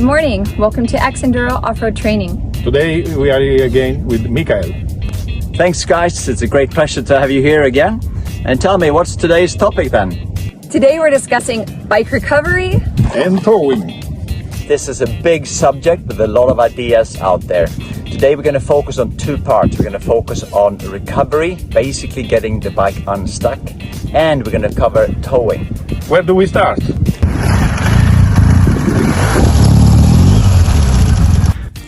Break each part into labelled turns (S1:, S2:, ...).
S1: morning. Welcome to mtrl Off-Road Training.
S2: Today we are here again with Mikael.
S3: Thanks guys, it's a great pleasure to have you here again. And tell me, what's today's topic then?
S1: Today we're discussing bike recovery
S2: And towing.
S3: This is a big subject with a lot of ideas out there. Today we're going to focus on two parts. We're going to focus on recovery, basically getting the bike unstuck, and we're going to cover towing.
S2: Where do we start?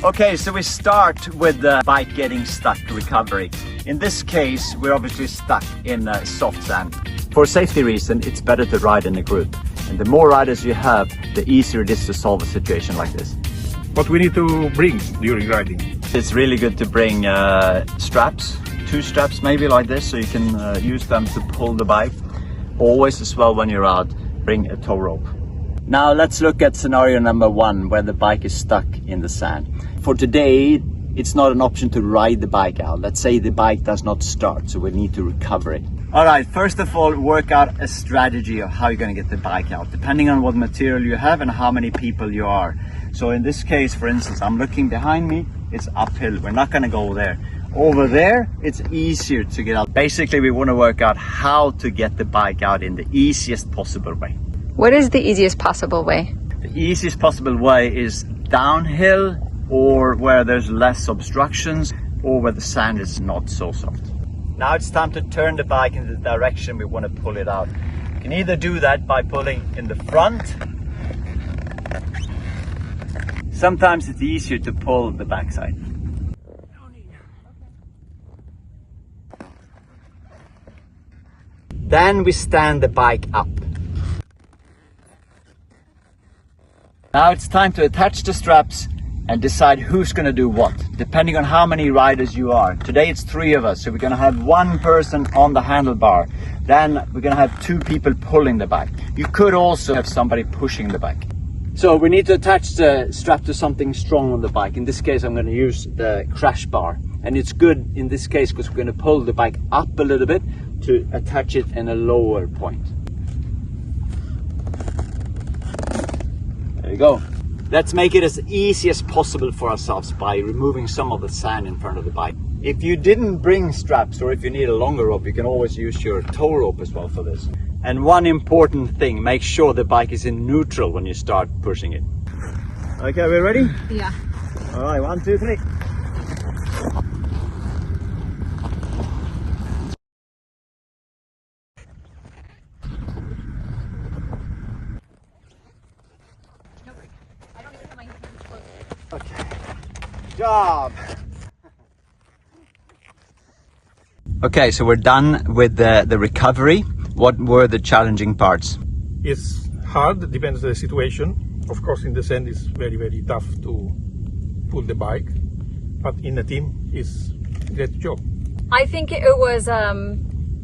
S3: Okay, so we start with the bike getting stuck recovery. In this case, we're obviously stuck in soft sand. For a safety reason, it's better to ride in a group. And the more riders you have, the easier it is to solve a situation like this.
S2: What we need to bring during riding?
S3: It's really good to bring straps, 2 straps maybe like this, so you can use them to pull the bike. Always as well when you're out, bring a tow rope. Now let's look at scenario number 1, where the bike is stuck in the sand. For today, it's not an option to ride the bike out. Let's say the bike does not start, so we need to recover it. All right, first of all, work out a strategy of how you're going to get the bike out, depending on what material you have and how many people you are. So in this case, for instance, I'm looking behind me, it's uphill. We're not going to go there. Over there, it's easier to get out. Basically, we want to work out how to get the bike out in the easiest possible way.
S1: What is the easiest possible way?
S3: The easiest possible way is downhill, or where there's less obstructions, or where the sand is not so soft. Now it's time to turn the bike in the direction we want to pull it out. You can either do that by pulling in the front. Sometimes it's easier to pull the backside. Then we stand the bike up. Now it's time to attach the straps and decide who's going to do what, depending on how many riders you are. Today it's 3 of us, so we're going to have 1 person on the handlebar. Then we're going to have 2 people pulling the bike. You could also have somebody pushing the bike. So we need to attach the strap to something strong on the bike. In this case, I'm going to use the crash bar. And it's good in this case because we're going to pull the bike up a little bit to attach it in a lower point. There you go. Let's make it as easy as possible for ourselves by removing some of the sand in front of the bike. If you didn't bring straps, or if you need a longer rope, you can always use your tow rope as well for this. And one important thing, make sure the bike is in neutral when you start pushing it. Okay, we ready?
S1: Yeah.
S3: All right, 1, 2, 3. Okay, good job. Okay, so we're done with the recovery. What were the challenging parts?
S2: It's hard, depends on the situation. Of course, in the sand it's very, very tough to pull the bike. But in a team, it's a great job.
S1: I think it was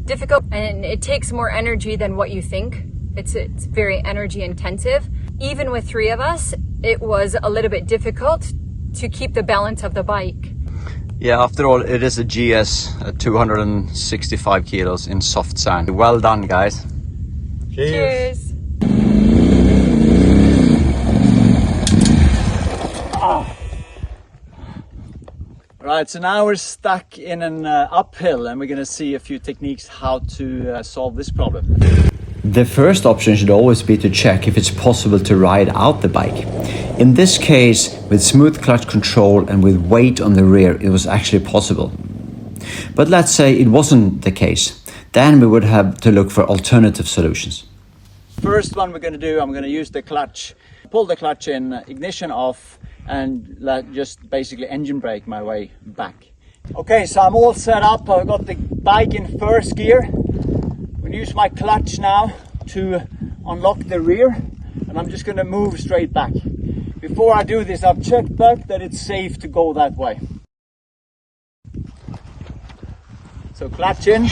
S1: difficult, and it takes more energy than what you think. It's very energy intensive. Even with 3 of us, it was a little bit difficult to keep the balance of the bike.
S3: Yeah, after all, it is a GS at 265 kilos in soft sand. Well done, guys.
S1: Cheers.
S3: Right, so now we're stuck in an uphill, and we're going to see a few techniques how to solve this problem. The first option should always be to check if it's possible to ride out the bike. In this case, with smooth clutch control and with weight on the rear, it was actually possible. But let's say it wasn't the case. Then we would have to look for alternative solutions. First one we're going to do, I'm going to use the clutch. Pull the clutch in, ignition off, and just basically engine brake my way back. Okay, so I'm all set up. I've got the bike in first gear. I'm going to use my clutch now to unlock the rear, and I'm just going to move straight back. Before I do this, I've checked back that it's safe to go that way. So clutch in.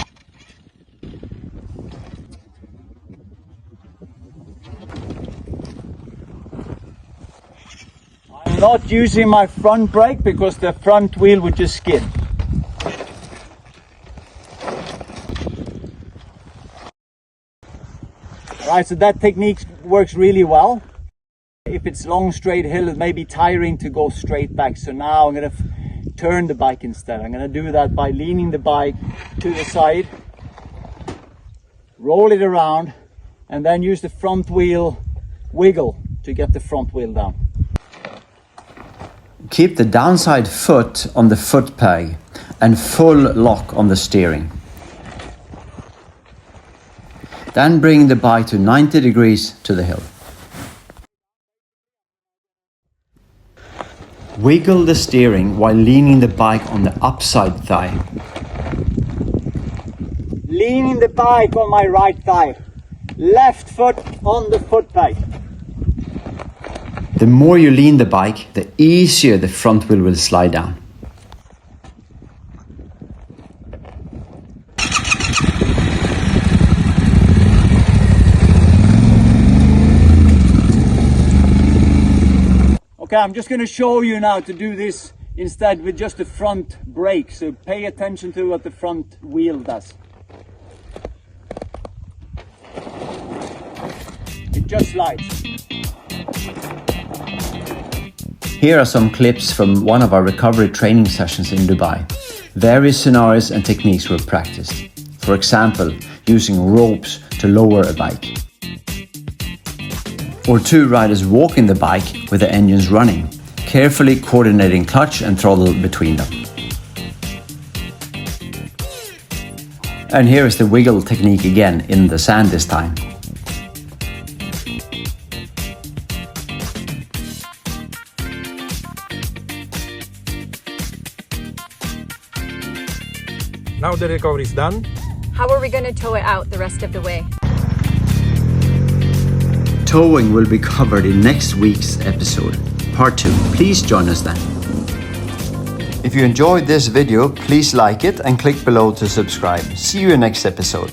S3: I'm not using my front brake because the front wheel would just skid. Right, so that technique works really well. If it's long straight hill, it may be tiring to go straight back. So now I'm gonna turn the bike instead. I'm gonna do that by leaning the bike to the side, roll it around, and then use the front wheel wiggle to get the front wheel down.
S4: Keep the downside foot on the foot peg and full lock on the steering. Then bring the bike to 90 degrees to the hill. Wiggle the steering while leaning the bike on the upside thigh.
S3: Leaning the bike on my right thigh. Left foot on the foot peg.
S4: The more you lean the bike, the easier the front wheel will slide down.
S3: Okay, I'm just going to show you now to do this instead with just the front brake. So pay attention to what the front wheel does. It just slides.
S4: Here are some clips from one of our recovery training sessions in Dubai. Various scenarios and techniques were practiced. For example, using ropes to lower a bike. Or two riders walking the bike with the engines running, carefully coordinating clutch and throttle between them. And here is the wiggle technique again, in the sand this time.
S2: Now the recovery is done.
S1: How are we going to tow it out the rest of the way?
S4: Towing will be covered in next week's episode, part 2. Please join us then. If you enjoyed this video, please like it and click below to subscribe. See you in next episode.